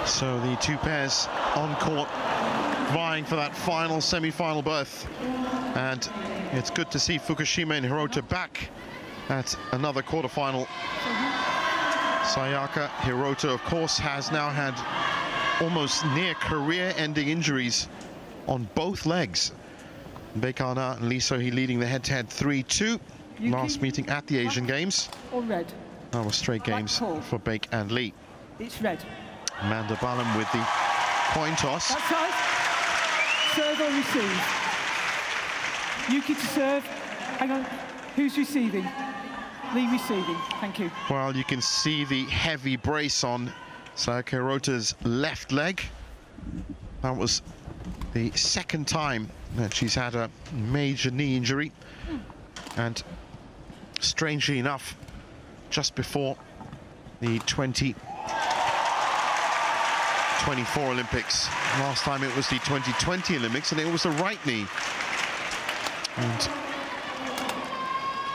So the two pairs on court vying for that final semi-final berth, and it's good to see Fukushima and Hirota back at another quarterfinal. Sayaka Hirota, of course, has now had almost near career-ending injuries on both legs. Baek and Lee So-hee leading the head-to-head 3-2 last meeting at the Asian Games. Or red? That was straight games for Baek and Lee. It's red. Amanda Ballum with the coin toss. That's right. Serve or receive? Yuki to serve. Hang on. Who's receiving? Lee receiving. Thank you. Well, you can see the heavy brace on Sayaka Hirota's left leg. That was the second time that she's had a major knee injury. And strangely enough, just before the 2024 Olympics. Last time it was the 2020 Olympics, and it was the right knee. And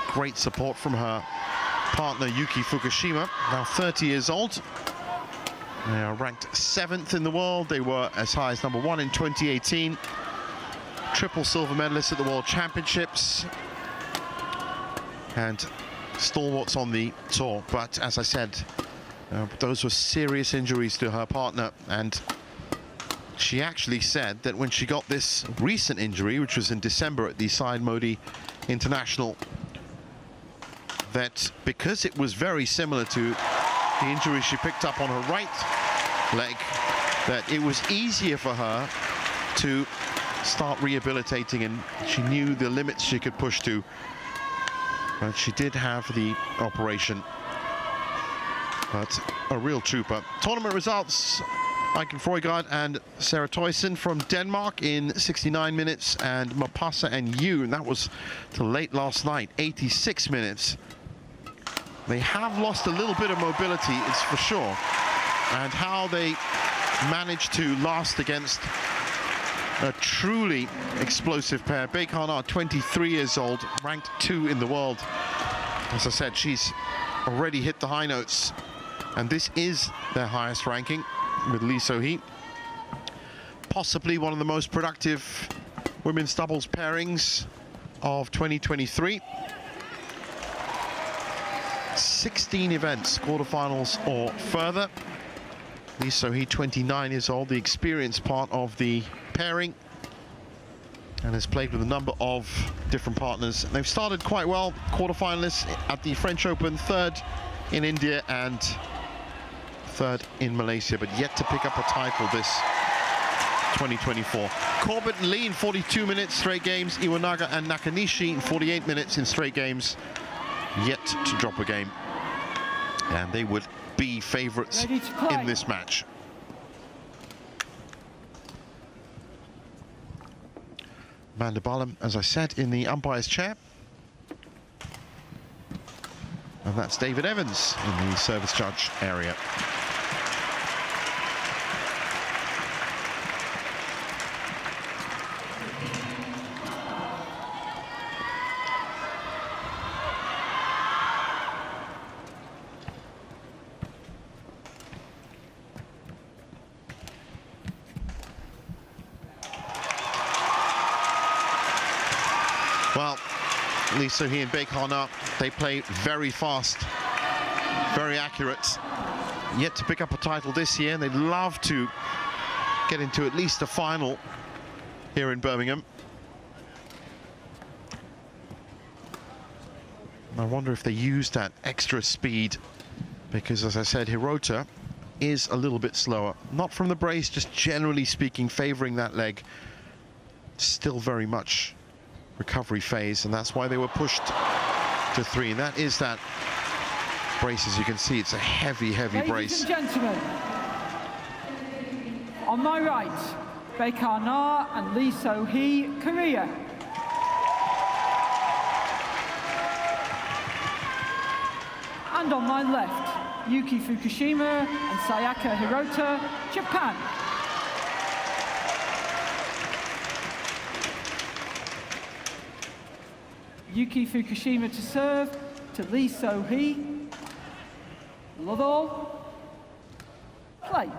great support from her partner Yuki Fukushima, now 30 years old. They are ranked 7th in the world. They were as high as #1 in 2018. Triple silver medalist at the World Championships. And stalwarts on the tour. But as I said, those were serious injuries to her partner. And she actually said that when she got this recent injury, which was in December at the Syed Modi International, that because it was very similar to the injury she picked up on her right leg, that it was easier for her to start rehabilitating, and she knew the limits she could push to. But she did have the operation. But a real trooper. Tournament results: Aiken Frøygaard and Sarah Thøjsen from Denmark in 69 minutes, and Mapasa and Yu, and that was till late last night, 86 minutes. They have lost a little bit of mobility, it's for sure. And how they managed to last against a truly explosive pair. Baek, 23 years old, ranked 2 in the world. As I said, she's already hit the high notes. And this is their highest ranking with Lee So-hee. Possibly one of the most productive women's doubles pairings of 2023. 16 events, quarterfinals or further. Lee So-hee, 29 years old, the experienced part of the pairing, and has played with a number of different partners. They've started quite well. Quarterfinalists at the French Open, 3rd in India and 3rd in Malaysia, but yet to pick up a title this 2024. Corbett and Lee in 42 minutes, straight games. Iwanaga and Nakanishi in 48 minutes in straight games, yet to drop a game. And they would be favourites in this match. Amanda Ballum, as I said, in the umpire's chair. And that's David Evans in the service judge area. Well, Lee So-hee and Baek, they play very fast, very accurate. Yet to pick up a title this year, and they'd love to get into at least a final here in Birmingham. I wonder if they use that extra speed, because as I said, Hirota is a little bit slower. Not from the brace, just generally speaking, favoring that leg. Still very much recovery phase, and that's why they were pushed to 3, and that is that brace. As you can see, it's a heavy brace. Ladies and gentlemen, on my right, Baek and Lee So-hee, Korea. And on my left, Yuki Fukushima and Sayaka Hirota, Japan. Yuki Fukushima to serve, to Lee So-hee. Love all. Play.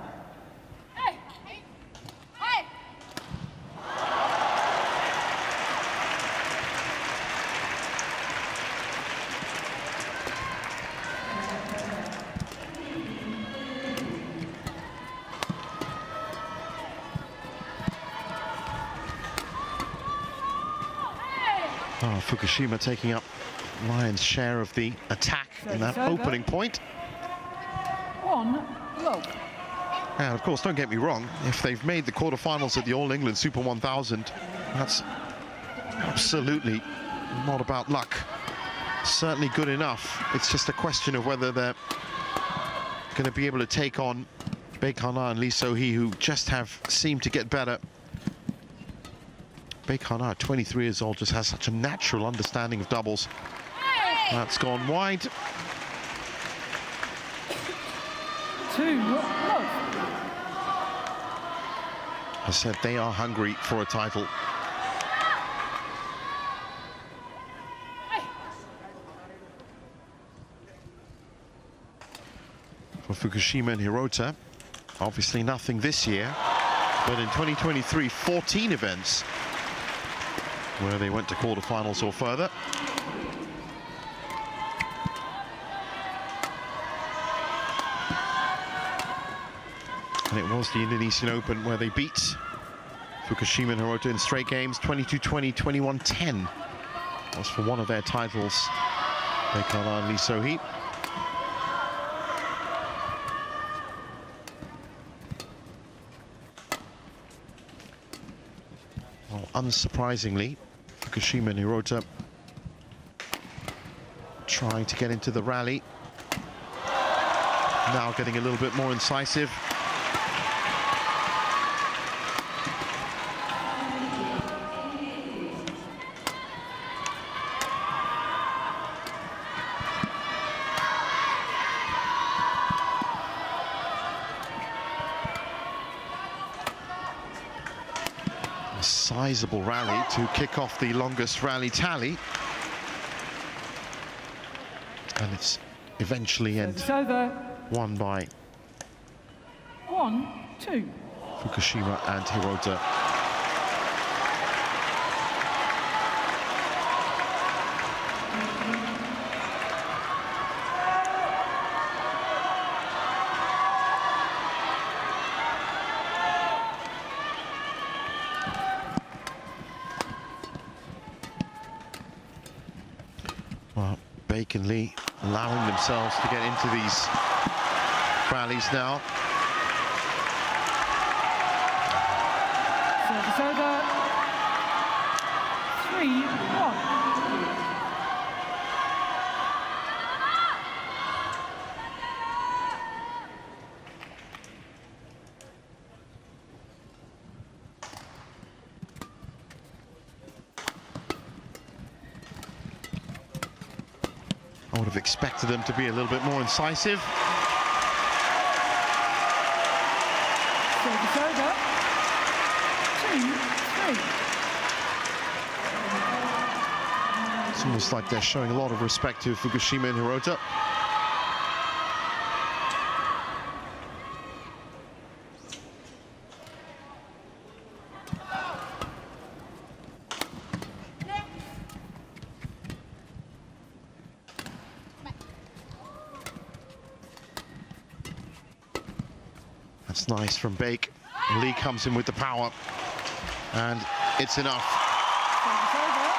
Oh, Fukushima taking up Lion's share of the attack in that opening point. 1 love. And of course, don't get me wrong, if they've made the quarterfinals at the All England Super 1000, that's absolutely not about luck. Certainly good enough. It's just a question of whether they're going to be able to take on Baek and Lee So-hee, who just have seemed to get better. Baek, 23 years old, just has such a natural understanding of doubles. That's gone wide. 2 love. I said they are hungry for a title. For Fukushima and Hirota, obviously nothing this year, but in 2023, 14 events where they went to quarterfinals or further. And it was the Indonesian Open where they beat Fukushima and Hirota in straight games, 22-20, 21-10. That was for one of their titles, Baek and Lee So-hee. Well, unsurprisingly, Fukushima and Hirota trying to get into the rally. Now getting a little bit more incisive. A sizable rally to kick off the longest rally tally. And it's eventually won by 1-2. Fukushima and Hirota. Well, Baek and Lee allowing themselves to get into these rallies now. Service over. 3-1. I would have expected them to be a little bit more incisive. Service over. 2-3. It's almost like they're showing a lot of respect to Fukushima and Hirota. That's nice from Baek. Lee comes in with the power, and it's enough. Service over.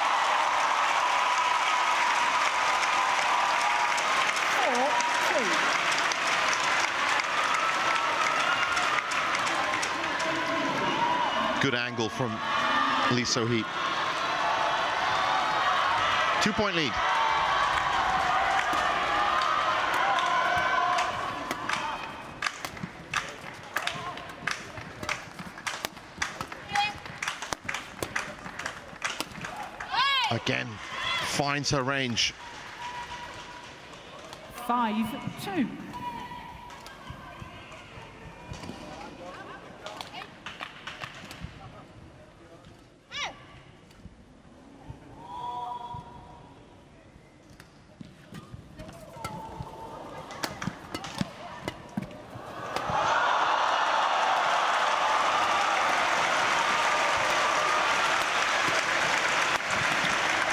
4-2. Good angle from Lee So-hee. 2-point lead. Again, finds her range. 5-2.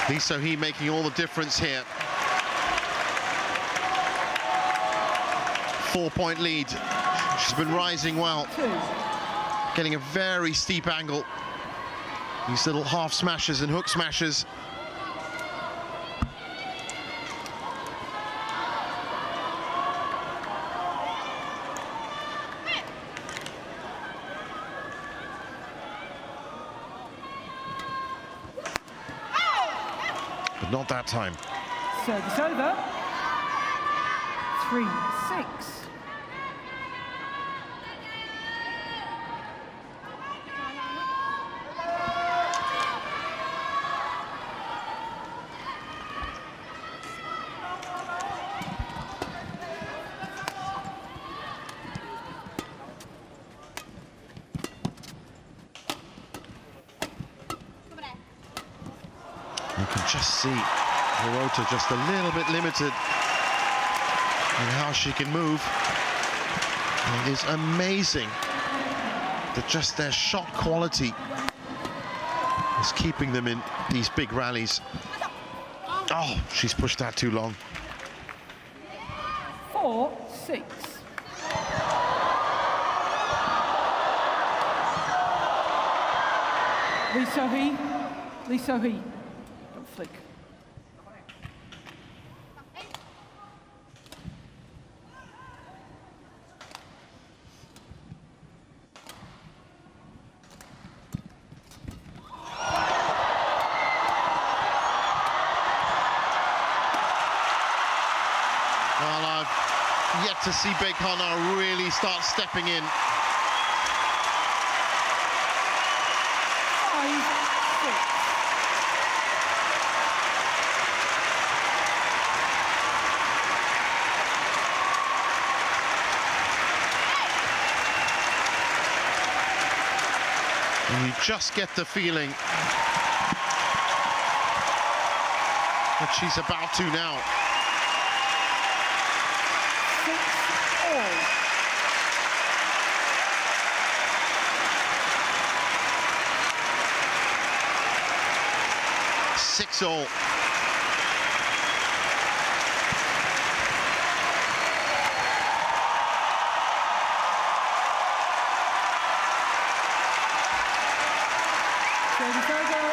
Lee So-hee making all the difference here. 4-point lead. She's been rising well. Getting a very steep angle. These little half smashes and hook smashes but not that time. Service over. 3-6. You can just see Hirota just a little bit limited in how she can move. And it is amazing that just their shot quality is keeping them in these big rallies. Oh, she's pushed that too long. 4-6. Lee So-hee. Lee So-hee. Don't flick. Well, I've yet to see Baek really start stepping in. 5-6. And you just get the feeling that she's about to now. 6-all. Six all. Service over.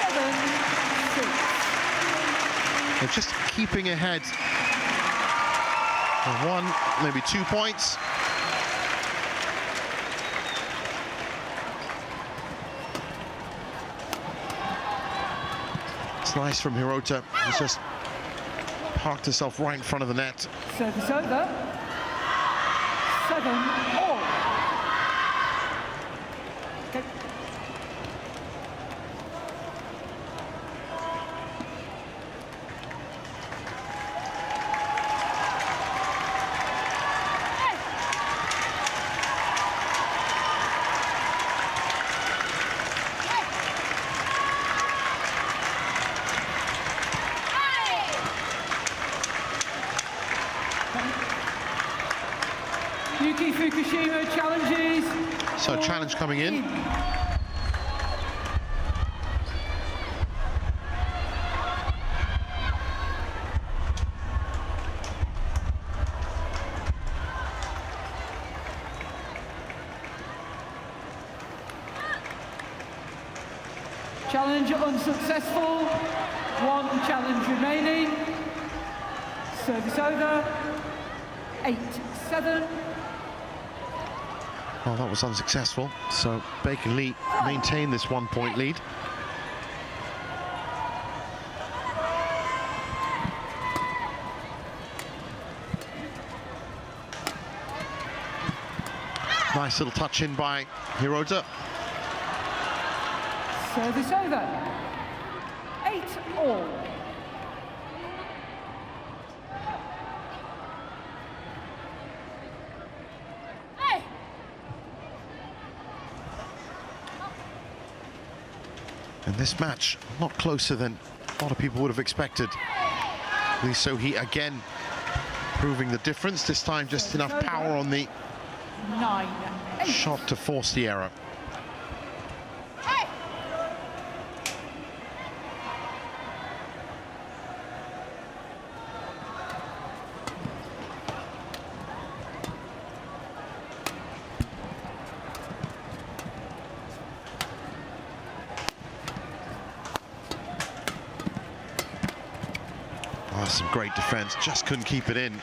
7-6. They're just keeping ahead of 1, maybe 2 points. It's nice from Hirota. She's just parked herself right in front of the net. Service over. 7-all. Okay. Yuki Fukushima challenges. So challenge coming in. Challenge unsuccessful. 1 challenge remaining. Service over. 8-7. Well, that was unsuccessful. So Baek and Lee maintain this 1-point lead. Nice little touch in by Hirota. Service over. 8-all. And this match, a lot closer than a lot of people would have expected. Lee So-hee again proving the difference. This time just enough power on the 9-8. shot to force the error. Oh, some great defense, just couldn't keep it in.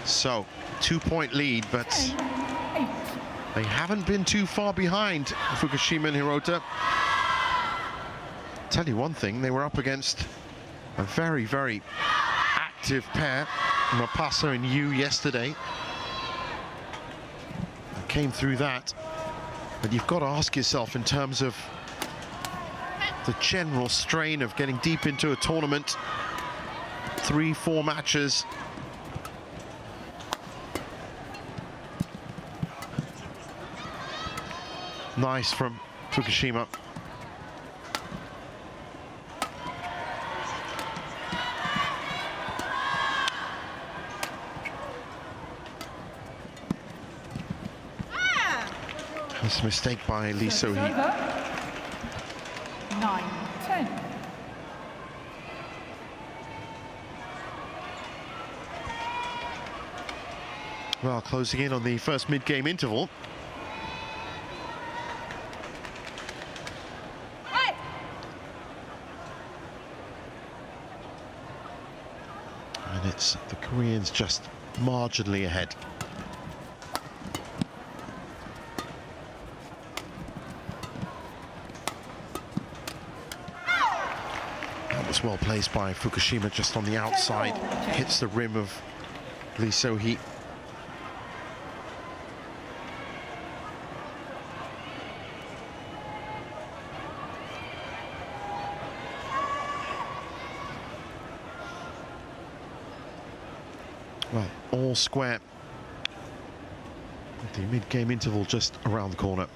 So, 2-point lead, but 10-8. they haven't been too far behind, Fukushima and Hirota. Tell you one thing, they were up against a very, very active pair, Mapasa and Yu, yesterday. Came through that, but you've got to ask yourself in terms of the general strain of getting deep into a tournament, 3-4 matches. Nice from Fukushima. That's a mistake by Lee So-hee. 9-10. Well, closing in on the first mid-game interval. And it's the Koreans just marginally ahead. Well placed by Fukushima, just on the outside, hits the rim of Lee So-hee. Well, all square. The mid-game interval just around the corner.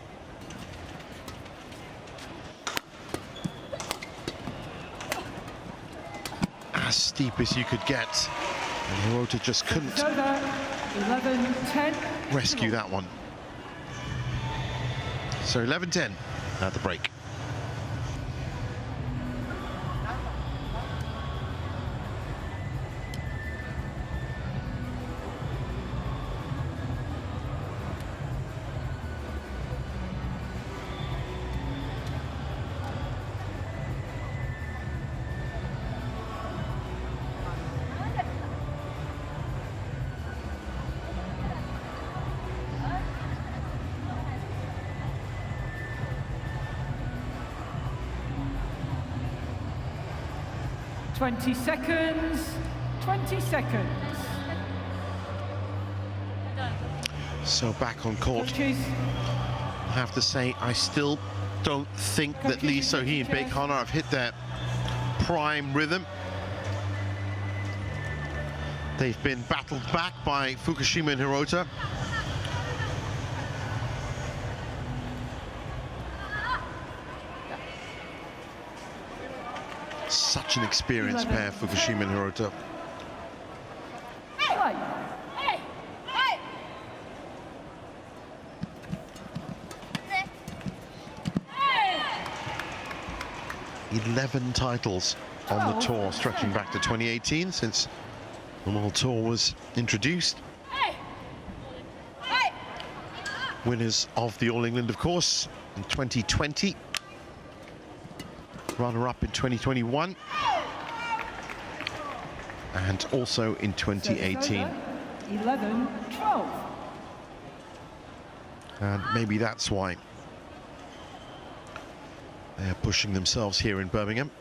As steep as you could get, and Hirota just couldn't 11-10. rescue that one. So 11-10 at the break. Twenty seconds. 20 seconds. So back on court. Coaches. I have to say, I still don't think that Lee So-hee and Baek have hit their prime rhythm. They've been battled back by Fukushima and Hirota. Such an experienced pair, Fukushima and Hirota. Play. 11 titles on the tour, stretching back to 2018, since the World Tour was introduced. Winners of the All England, of course, in 2020. Runner-up in 2021. And also in 2018. 11-12. And maybe that's why they're pushing themselves here in Birmingham.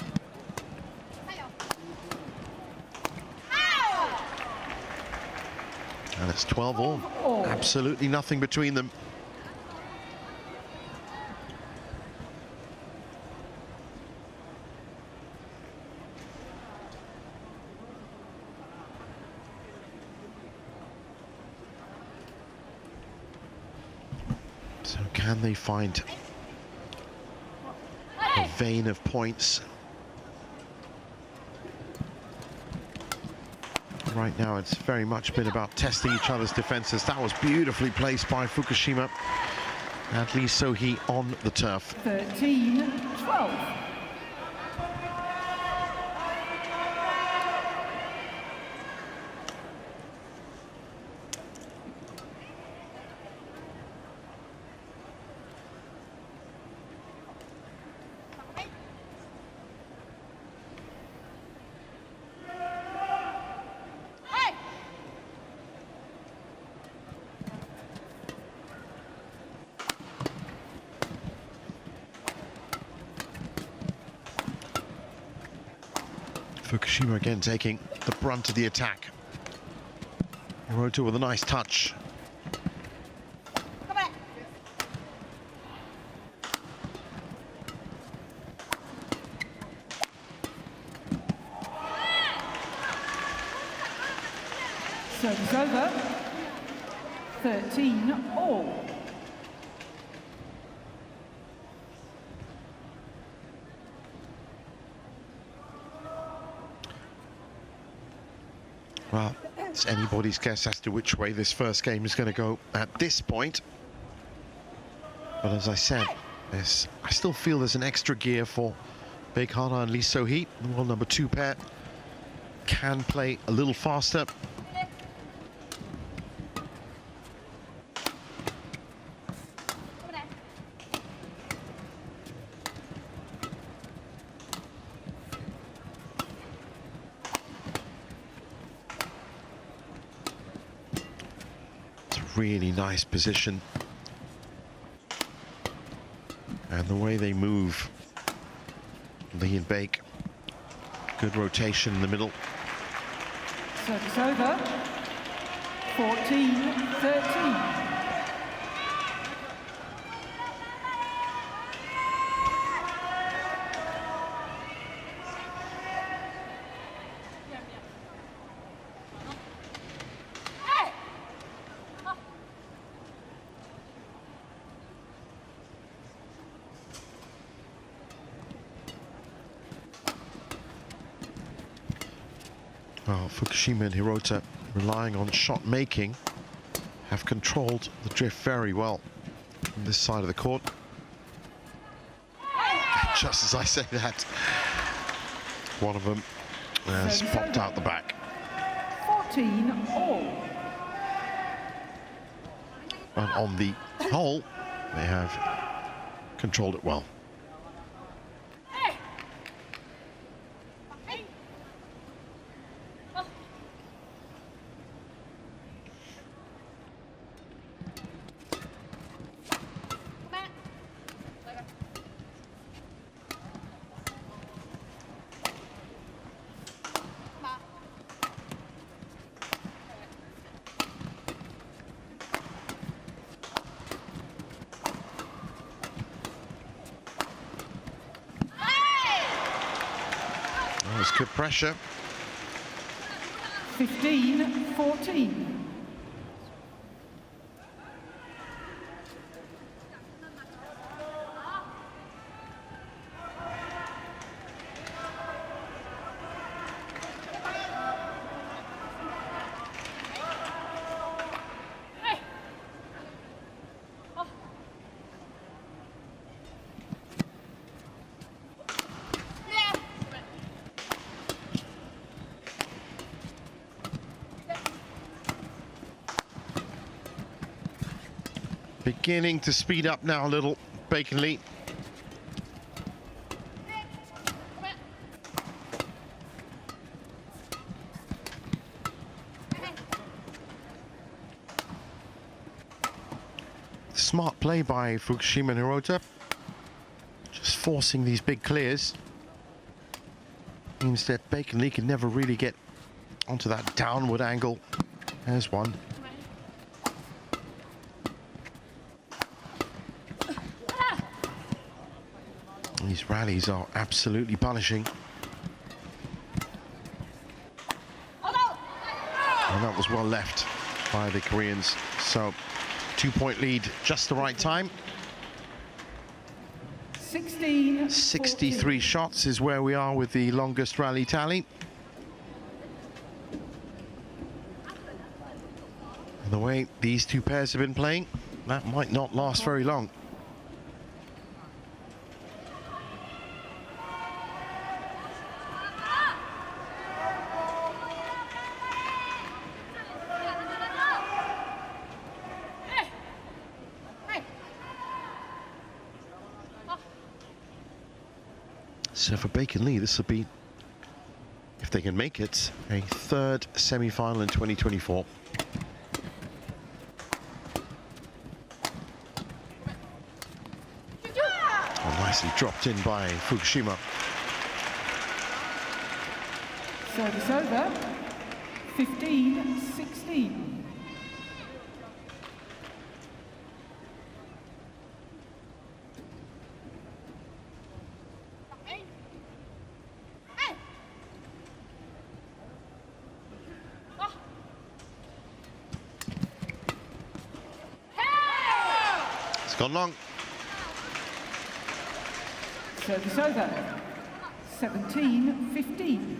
And it's 12 all. Absolutely nothing between them. So can they find a vein of points? Right now, it's very much been about testing each other's defenses. That was beautifully placed by Fukushima. And Lee So-hee on the turf. 13-12. Fukushima again taking the brunt of the attack. Hirota with a nice touch. Service over. 13-all. Well, it's anybody's guess as to which way this first game is going to go at this point. But as I said, I still feel there's an extra gear for Baek and Lee So-hee. The world number 2 pair can play a little faster. Really nice position, and the way they move, Lee and Baek, good rotation in the middle. Service over. 14-13. Well, Fukushima and Hirota, relying on shot making, have controlled the drift very well on this side of the court. Just as I say that, one of them has popped out the back. 14-all. And on the whole, they have controlled it well. There's good pressure. 15-14. Beginning to speed up now a little, Baek and Lee. Smart play by Fukushima and Hirota. Just forcing these big clears. Means that Baek and Lee can never really get onto that downward angle. There's one. These rallies are absolutely punishing. And that was well left by the Koreans. So 2-point lead, just the right time. 63 shots is where we are with the longest rally tally. And the way these two pairs have been playing, that might not last very long. So for Baek and Lee, this will be, if they can make it, a third semi-final in 2024. Oh, nicely dropped in by Fukushima. Service over. 15-16. It's gone long. Service over. 17-15.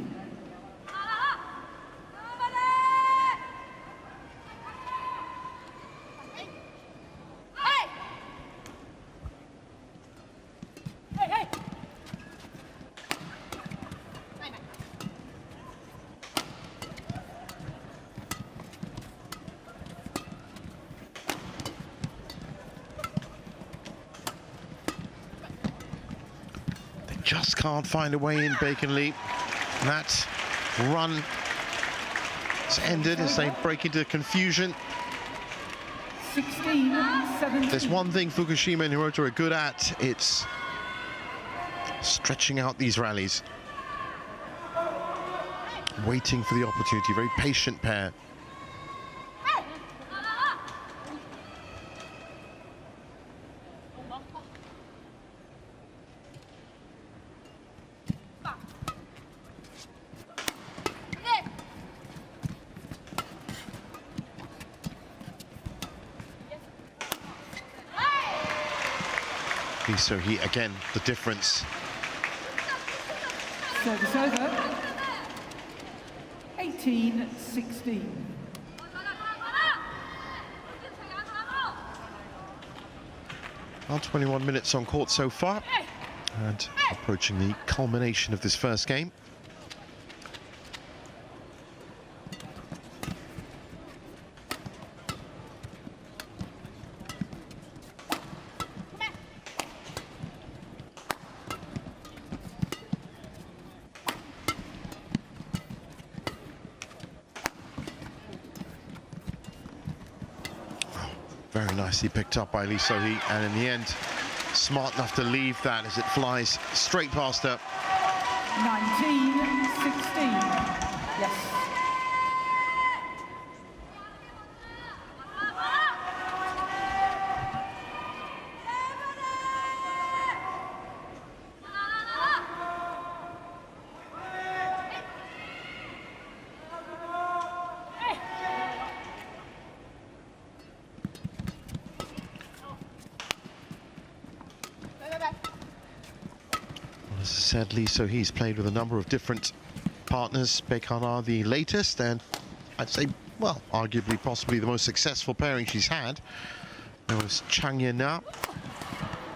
Just can't find a way in, Baek and Lee. That run has ended as they break into confusion. 16-17. There's one thing Fukushima and Hirota are good at, it's stretching out these rallies. Waiting for the opportunity, very patient pair. So he again the difference. Service over. 18-16. Well, 21 minutes on court so far, and approaching the culmination of this first game. Very nicely picked up by Lee So-hee, and in the end, smart enough to leave that as it flies straight past her. 19-16. Yes. As I said, Lee So-hee's played with a number of different partners. Baek are the latest, and I'd say, well, arguably possibly the most successful pairing she's had. There was Chang Ye-na.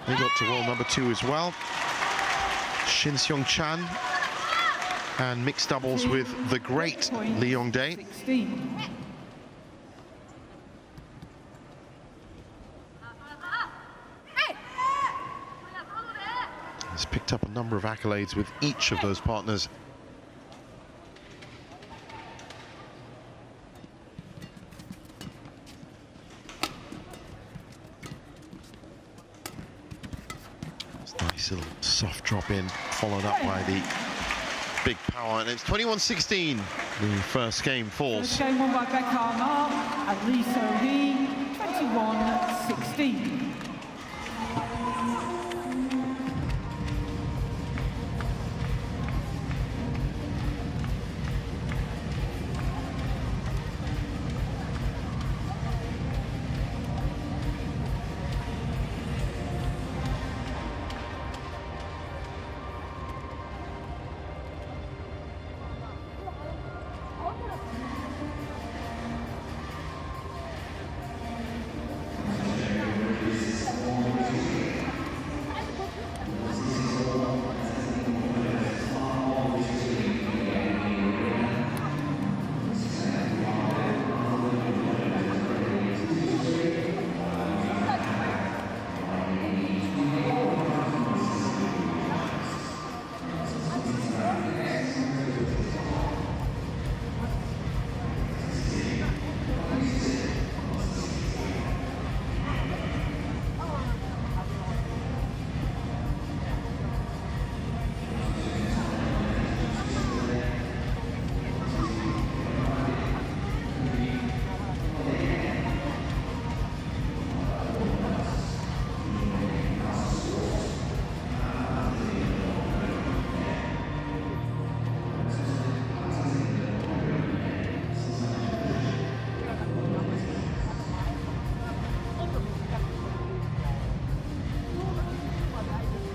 They got to world number 2 as well. Shin Seong-chan, and mixed doubles with the great Lee Yong-dae. 16. He's picked up a number of accolades with each of those partners. It's a nice little soft drop in, followed up by the big power, and it's 21-16. The first game falls. First game won by Baek and Lee So-hee, 21-16.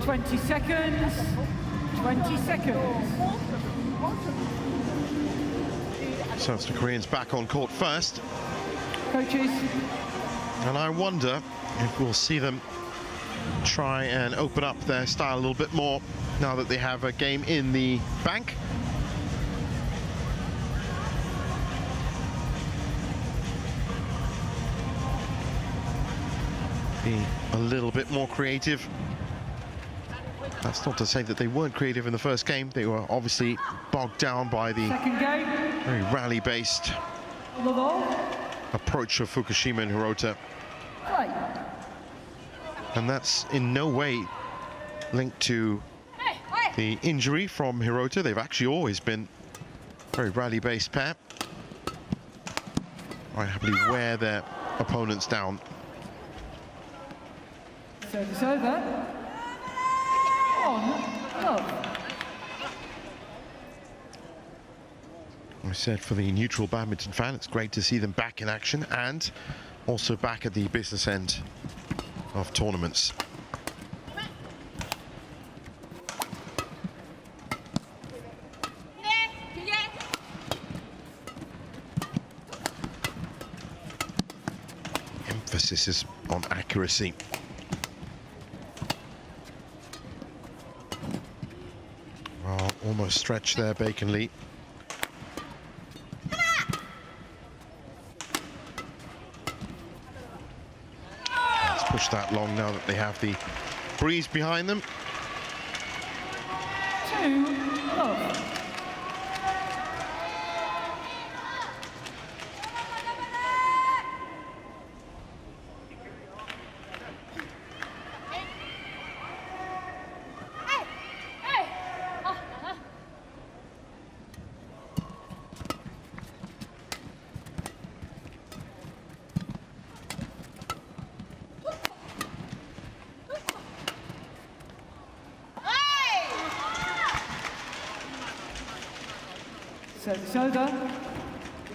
20 seconds. 20 seconds. So it's the Koreans back on court first. Coaches. And I wonder if we'll see them try and open up their style a little bit more now that they have a game in the bank. Be a little bit more creative. That's not to say that they weren't creative in the first game. They were obviously bogged down by the very rally-based approach of Fukushima and Hirota. And that's in no way linked to the injury from Hirota. They've actually always been a very rally-based pair. Quite happily wear their opponents down. Service over. On love. I said for the neutral badminton fan, it's great to see them back in action and also back at the business end of tournaments. Emphasis is on accuracy. Well, almost stretched there, Baek and Lee. Let's push that long now that they have the breeze behind them. 2-love. Service over.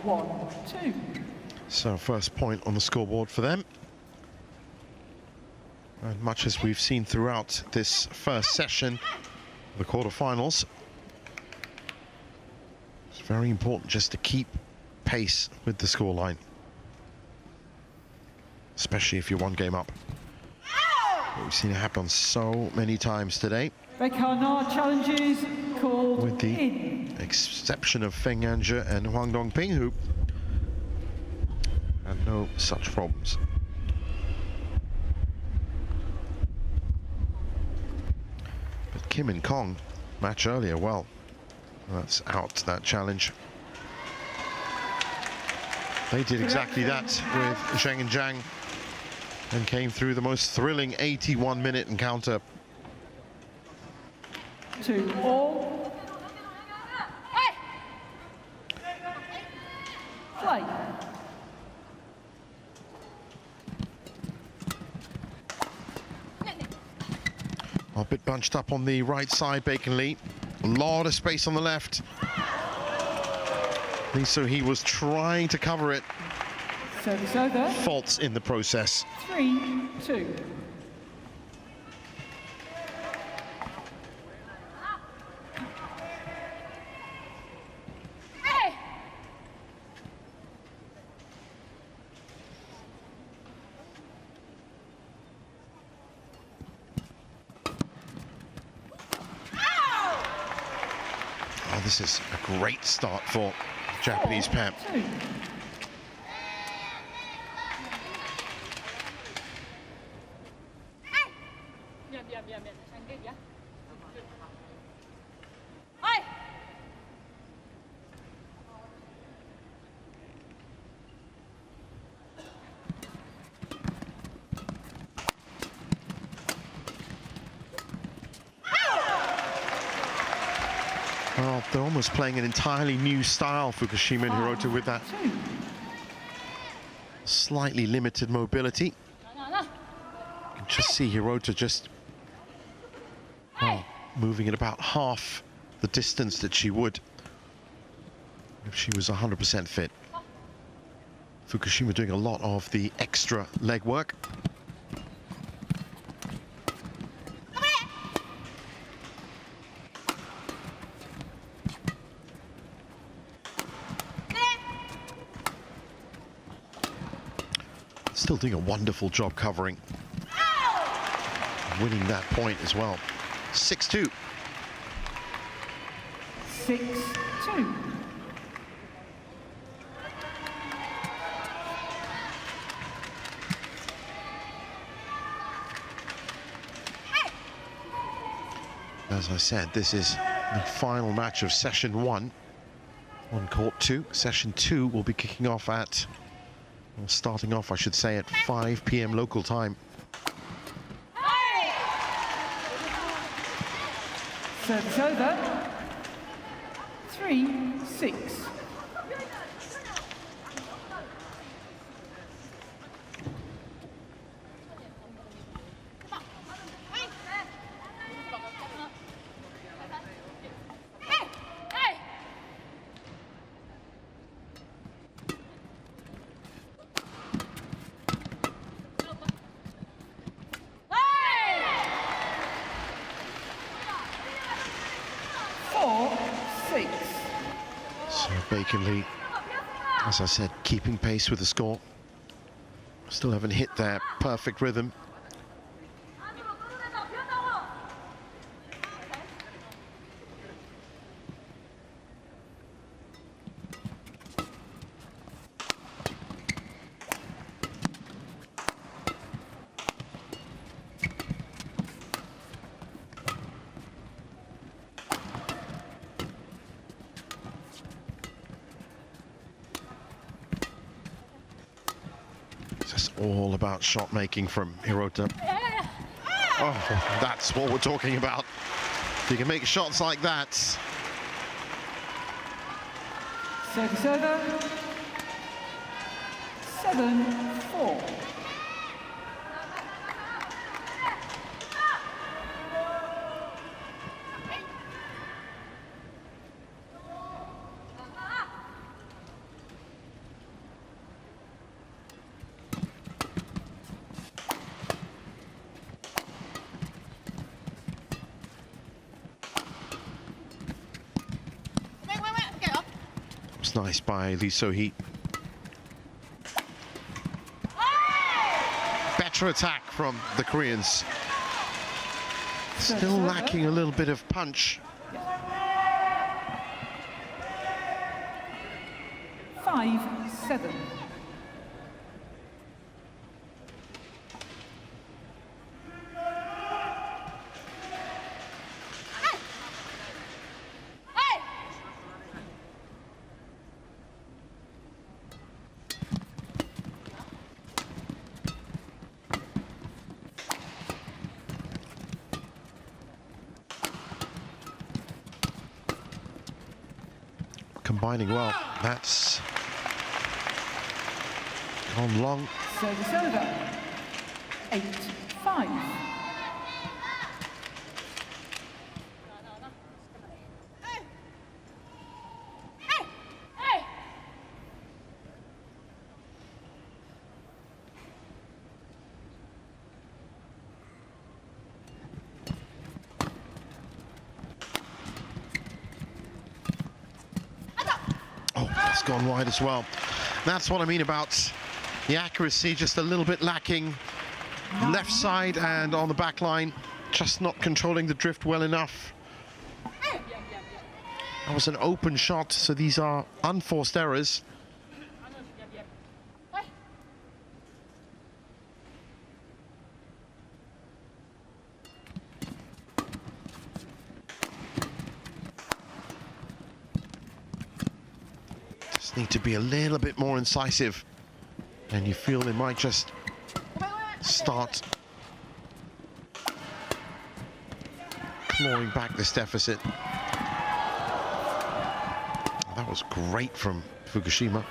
1-2. So first point on the scoreboard for them. And much as we've seen throughout this first session, the quarterfinals, it's very important just to keep pace with the scoreline, especially if you're one game up. We've seen it happen so many times today. Baek challenges called with the in. exception of Feng Yanzhe and Huang Dongping, who had no such problems. But Kim and Kong match earlier, well, that's out, that challenge. They did exactly that with Zheng and Zhang and came through the most thrilling 81-minute encounter. 2-all. Play. A bit bunched up on the right side, Baek and Lee. A lot of space on the left. So he was trying to cover it. Service over. Faults in the process. 3-2. Oh, this is a great start for the Japanese pair. 4-2. Well, they're almost playing an entirely new style, Fukushima and Hirota, with that slightly limited mobility. You can just see Hirota just moving at about half the distance that she would if she was 100% fit. Fukushima doing a lot of the extra leg work. Still doing a wonderful job covering. Winning that point as well. 6-2. 6-2. As I said, this is the final match of session 1 on court 2. Session 2 will be kicking off at, well, starting off, I should say, at 5 p.m. local time. Service over. 3-6. So Baek and Lee, as I said, keeping pace with the score. Still haven't hit their perfect rhythm. It's all about shot making from Hirota. Oh, that's what we're talking about. If you can make shots like that. Service over. 7-4. It's nice by Lee So-hee. Better attack from the Koreans. Still lacking a little bit of punch. 5-7. Combining well. That's gone long. Service over. 8-5. It's gone wide as well. That's what I mean about the accuracy, just a little bit lacking. Left side and on the back line, just not controlling the drift well enough. That was an open shot, so these are unforced errors. Need to be a little bit more incisive, and you feel they might just start clawing back this deficit. That was great from Fukushima.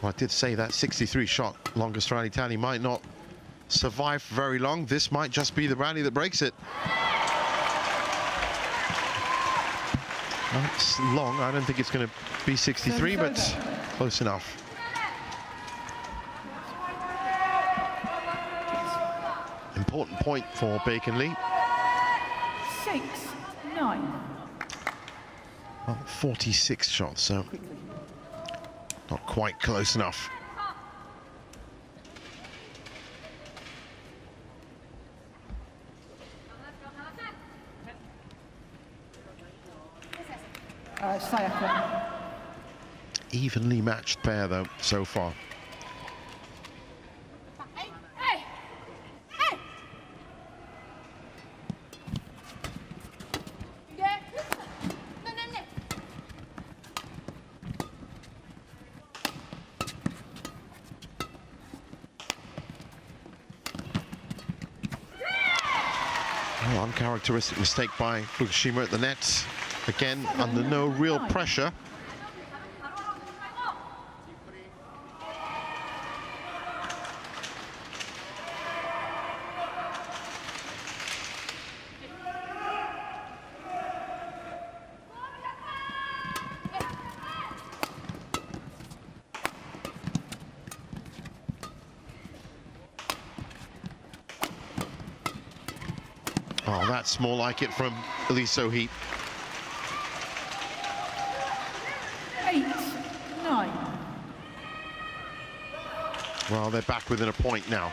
Well, I did say that 63 shot longest rally tally might not survive very long. This might just be the rally that breaks it. That's long. I don't think it's going to be 63, but close enough. Important important point for Baek and Lee. 6-9. Well, 46 shots, so not quite close enough. Sayaka. Evenly matched pair, though, so far. Oh, uncharacteristic mistake by Fukushima at the net. Again, under no real pressure. Oh, that's more like it from Lee So-hee. 8-9. Well, they're back within a point now.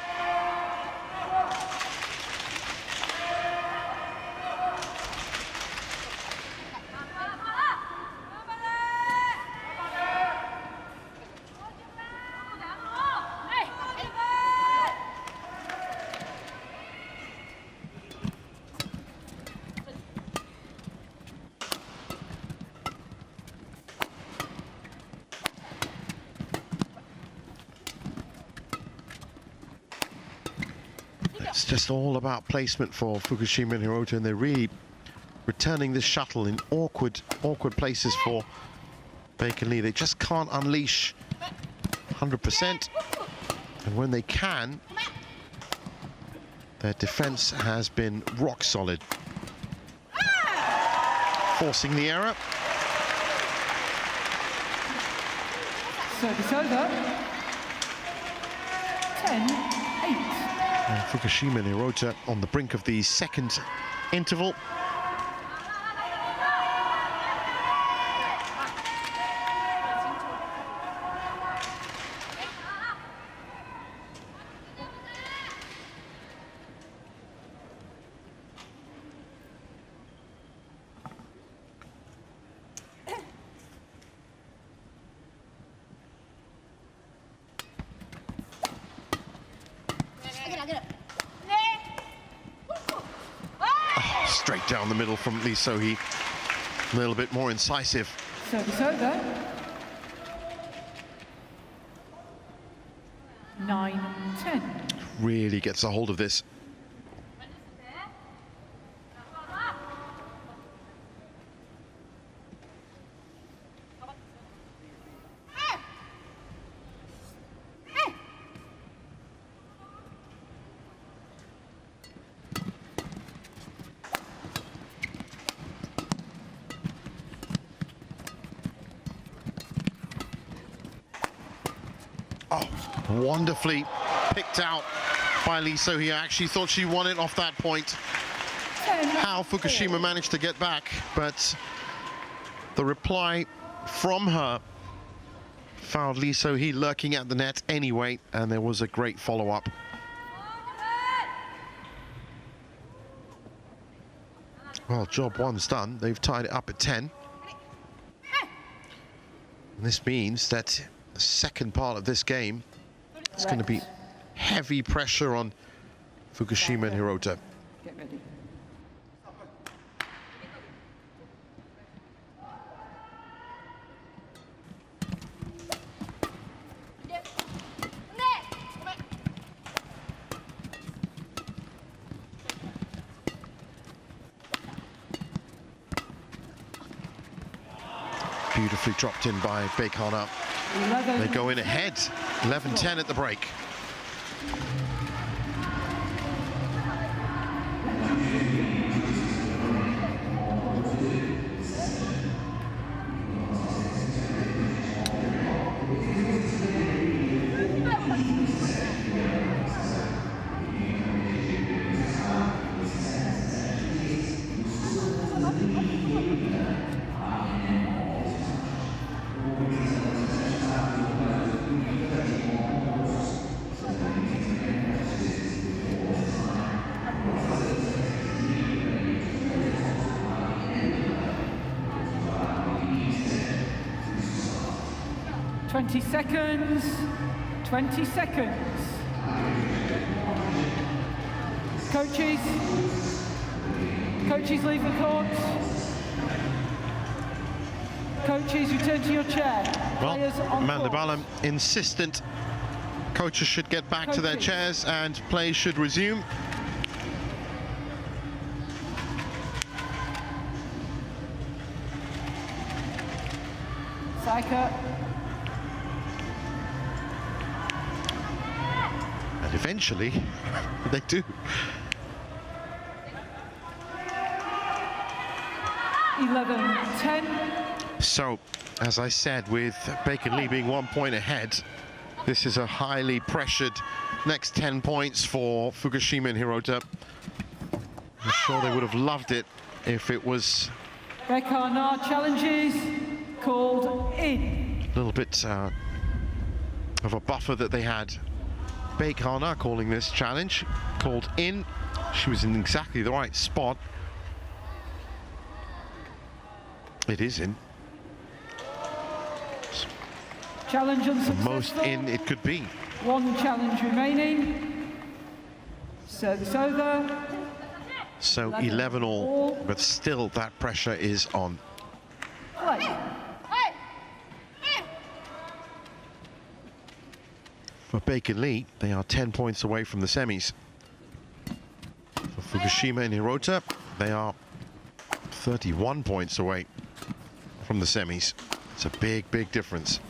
It's just all about placement for Fukushima and Hirota, and they're really returning this shuttle in awkward places for Baek and Lee. They just can't unleash 100%, and when they can, their defense has been rock solid. Forcing the error. Service over. 10-8. And Fukushima and Hirota on the brink of the second interval. Straight down the middle from Lee So-hee. A little bit more incisive. Service over. 9-10. Really gets a hold of this. Oh, wonderfully picked out by Lee So-hee. I actually thought she won it off that point. How Fukushima managed to get back, but the reply from her found Lee So-hee lurking at the net anyway, and there was a great follow-up. Well, job one's done. They've tied it up at 10. And this means that the second part of this game is going to be heavy pressure on Fukushima and Hirota. Get ready. Beautifully dropped in by Baek. They go in ahead, 11-10 at the break. 20 seconds. 20 seconds. Coaches. Coaches, leave the court. Coaches, return to your chair. Well, Players on court. Mandabalam insistent. Coaches should get back to their chairs and play should resume. Saika. And eventually, they do. 11-10. So, as I said, with Baek and Lee being 1 point ahead, this is a highly pressured next 10 points for Fukushima and Hirota. I'm sure they would have loved it if it was Baek challenges called in. a little bit of a buffer that they had. Baek calling this challenge called in. She was in exactly the right spot. It is in. Challenge unsuccessful. The most in it could be. One challenge remaining. Service over. So 11 all, but still that pressure is on. Play. For Baek and Lee, they are 10 points away from the semis. For Fukushima and Hirota, they are 31 points away from the semis. It's a big, big difference.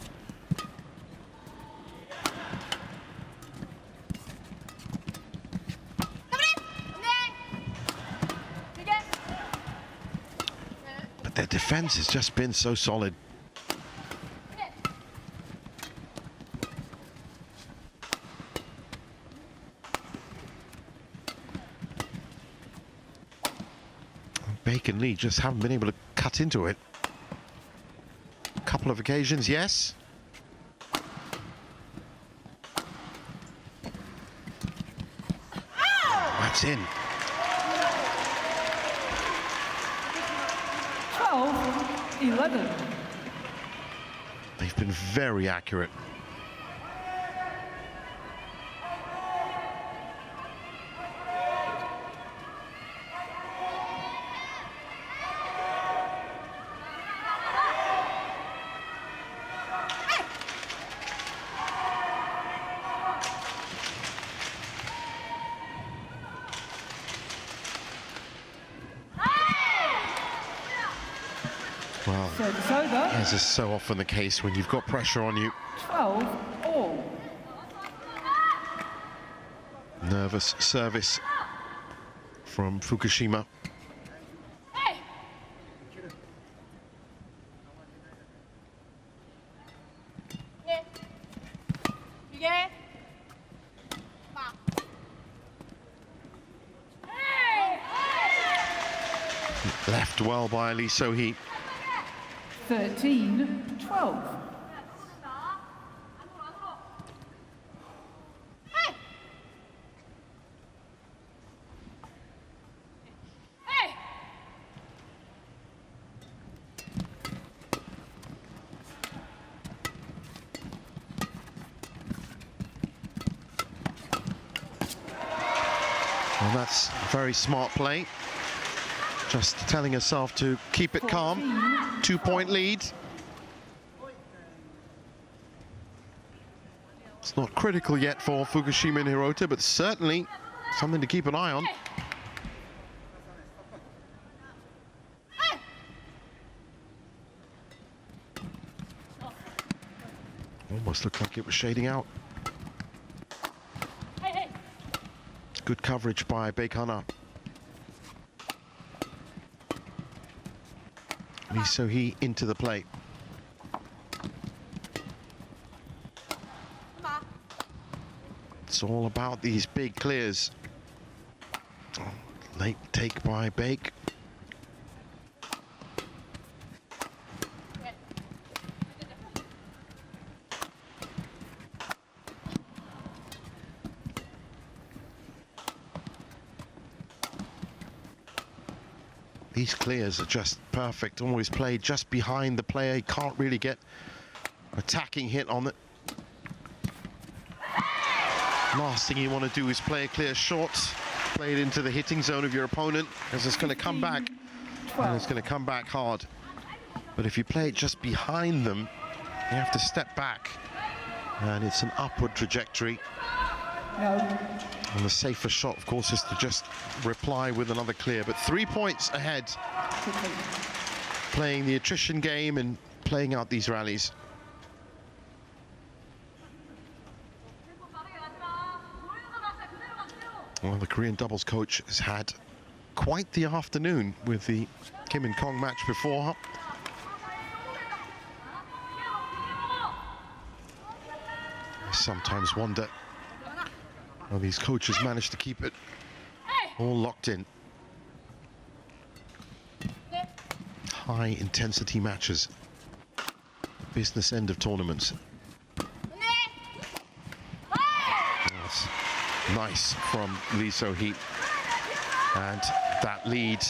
But their defense has just been so solid. Baek and Lee just haven't been able to cut into it. A couple of occasions, yes. That's in. 12-11. They've been very accurate. Well, as is so often the case when you've got pressure on you. 12 all. Nervous service from Fukushima. Left well by Lee So-hee. 13-12. Well, that's very smart play. Just telling herself to keep it calm. 2 point lead. It's not critical yet for Fukushima and Hirota, but certainly something to keep an eye on. Almost looked like it was shading out. Good coverage by Baek. Lee So-hee into the plate. It's all about these big clears. Oh, late take by Baek. These clears are just perfect, always played just behind the player. You can't really get attacking hit on it. Last thing you want to do is play a clear short, play it into the hitting zone of your opponent, because it's going to come back, and it's going to come back hard. But if you play it just behind them, you have to step back, and it's an upward trajectory. And the safer shot, of course, is to just reply with another clear. But 3 points ahead, playing the attrition game and playing out these rallies. Well, the Korean doubles coach has had quite the afternoon with the Kim and Kong match before her. I sometimes wonder how these coaches manage to keep it all locked in. High intensity matches, business end of tournaments. That's nice from Lee So-hee, and that lead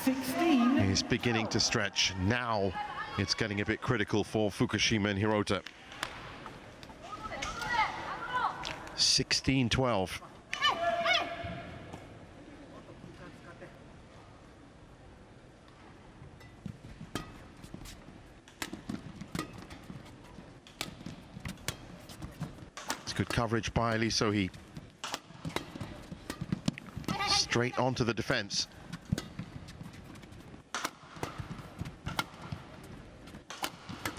16 is beginning to stretch. Now it's getting a bit critical for Fukushima and Hirota. 16-12. It's good coverage by Lee So-hee. Straight onto the defense.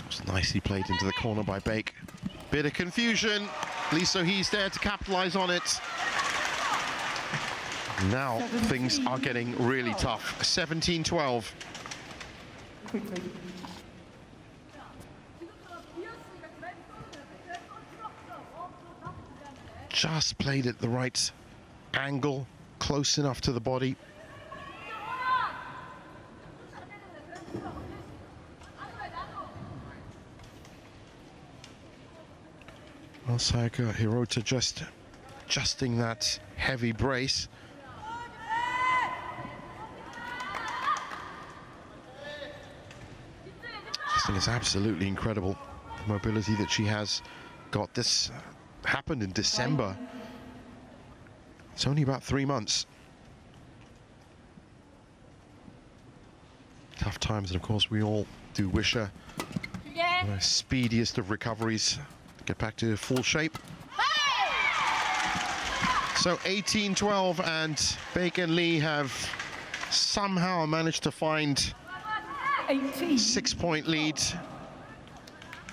It's nicely played into the corner by Baek. Bit of confusion. Lee So-hee's there to capitalize on it. Now things are getting really tough. 17-12. quickly. Just played at the right angle, close enough to the body. Well, Sayaka Hirota just adjusting that heavy brace. This thing is absolutely incredible. The mobility that she has got. This happened in December. It's only about 3 months. Tough times, and of course we all do wish her the speediest of recoveries. Get back to full shape. So 18-12, and Baek and Lee have somehow managed to find 6-point lead.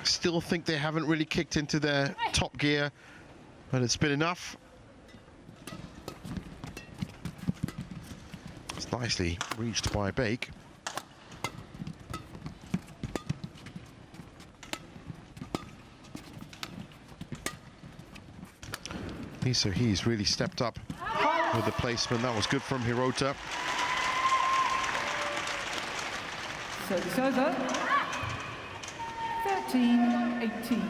Still think they haven't really kicked into their top gear, but it's been enough. It's nicely reached by Baek. Lee So-hee's really stepped up with the placement. That was good from Hirota. Service over. 13-18.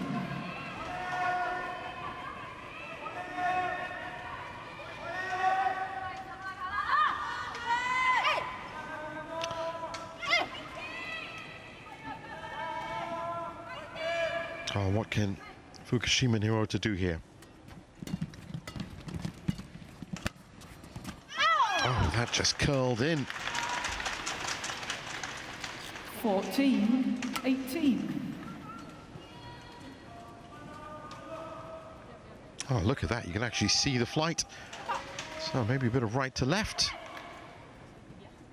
Oh, what can Fukushima and Hirota do here? Oh, that just curled in. 14-18. Oh, look at that. You can actually see the flight. So maybe a bit of right to left.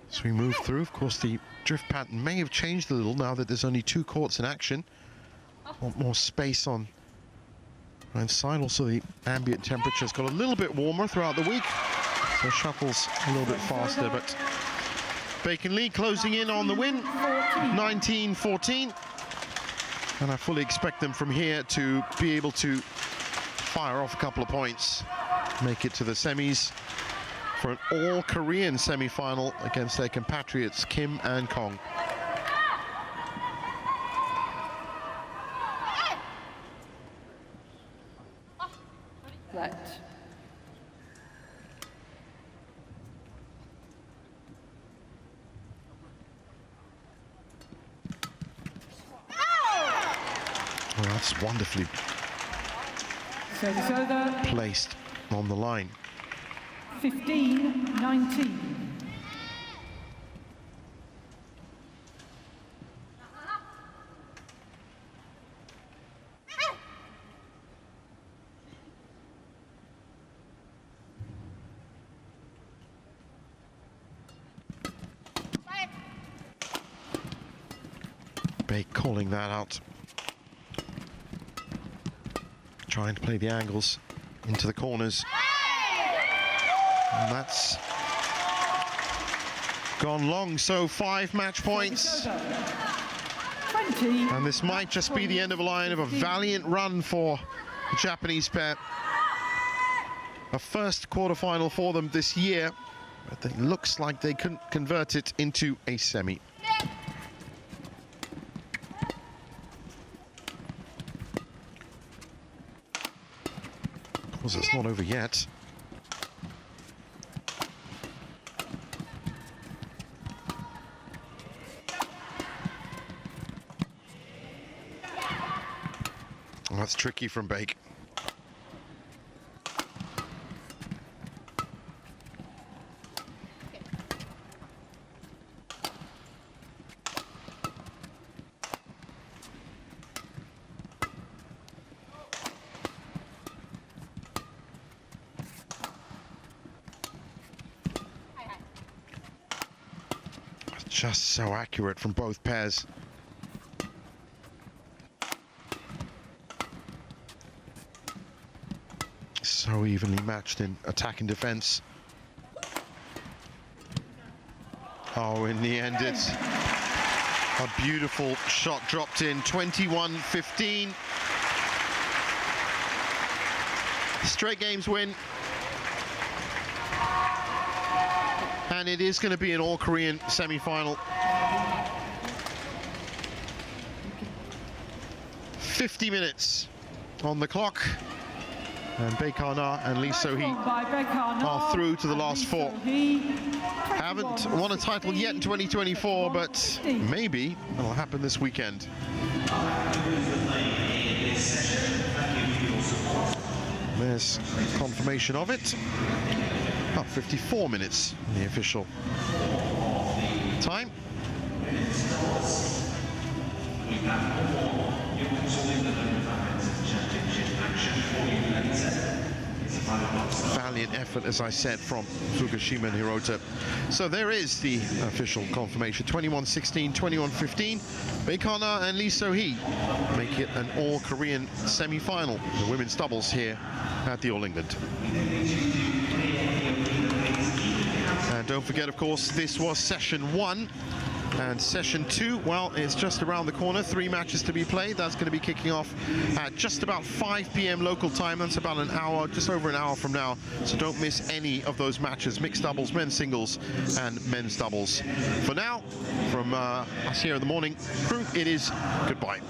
As we move through, of course, the drift pattern may have changed a little now that there's only 2 courts in action. Want more space on right side. Also, the ambient temperature's got a little bit warmer throughout the week, so shuttles a little bit faster. But Baek and Lee closing in on the win, 19-14. And I fully expect them from here to be able to fire off a couple of points, make it to the semis for an all-Korean semi-final against their compatriots Kim and Kong. Left. Well, that's wonderfully Service over. placed on the line. 15-19. Baek calling that out. Trying to play the angles into the corners. And that's gone long, so 5 match points. 20. And this might just be the end of a line of a valiant run for the Japanese pair. A first quarterfinal for them this year, but it looks like they couldn't convert it into a semi. Of course, it's not over yet. Oh, that's tricky from Baek. Just so accurate from both pairs. So evenly matched in attack and defense. Oh, in the end, it's a beautiful shot dropped in. 21-15. Straight games win. And it is going to be an all-Korean semi-final. 50 minutes on the clock. And Baek and Lee So-hee are through to the last 4. Haven't won a title yet in 2024, but maybe it'll happen this weekend. There's confirmation of it. 54 minutes, the official time. Valiant effort, as I said, from Fukushima and Hirota. So there is the official confirmation. 21-16, 21-15. Baek and Lee So-hee make it an all-Korean semi-final. The women's doubles here at the All England. And don't forget, of course, this was session 1. And session 2, well, it's just around the corner. 3 matches to be played. That's going to be kicking off at just about 5 p.m. local time. That's about an hour, just over an hour from now. So don't miss any of those matches. Mixed doubles, men's singles, and men's doubles. For now, from us here in the morning crew, it is goodbye.